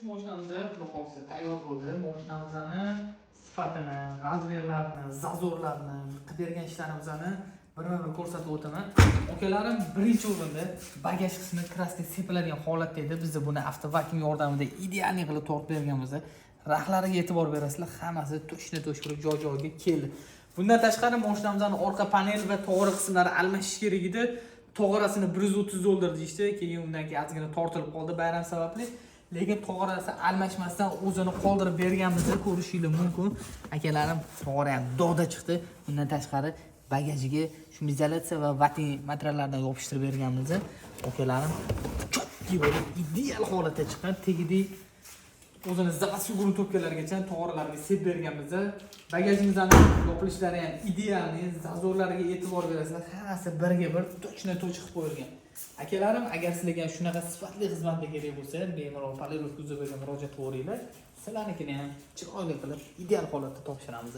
mashinamizni qo'lqopsi tayyor bo'ldi. Mashinamizni sifatini, razmerlarini, zazorlarini, qilib bergan ishlarimizni birma-bir ko'rsatib o'taman. Akalarim birinchi o'rinda bagaj qismi krasniy sepiladigan holatda edi. Biz buni avtovakum yordamida ideal qilib tortib berganmiz. Raxlariga e'tibor berasizlar, hammasi to'shni-to'sh bo'lib joy-joyiga keldi. Bundan tashqari mashinamizning orqa panel va tog'ora qismlari almashish kerak edi. Tog'orasini 130 dollar deyishdi. Keyin undan keyin ozgina tortilib qoldi bayram sababli. Lekin tog'orasi almashmasdan o'zini qoldirib berganimizni ko'rishingiz mumkin. Akalarim tog'ora ham dog'da chiqdi. Bundan tashqari bagajiga shu izolyatsiya va vatin materiallardan yopishtirib berganmiz. Akalarim chotki bo'lib ideal holatda chiqqan. Tegidek o'zini zasig'un to'pkalargacha tog'oralarga sep berganmiz. Bagajimizning yopilishlari ham ideal, zazorlariga e'tibor berasizlar. Hammasi birga bir to'chni-to'ch qilib qo'yilgan. Akalarim, agar sizlarga shunaqa sifatli xizmatlar kerak bo'lsa, bemalol Polirovka Uzbekga murojaat qilaveringlar. Sizlarnikini ham chiroyli qilib ideal holatda topshiramiz.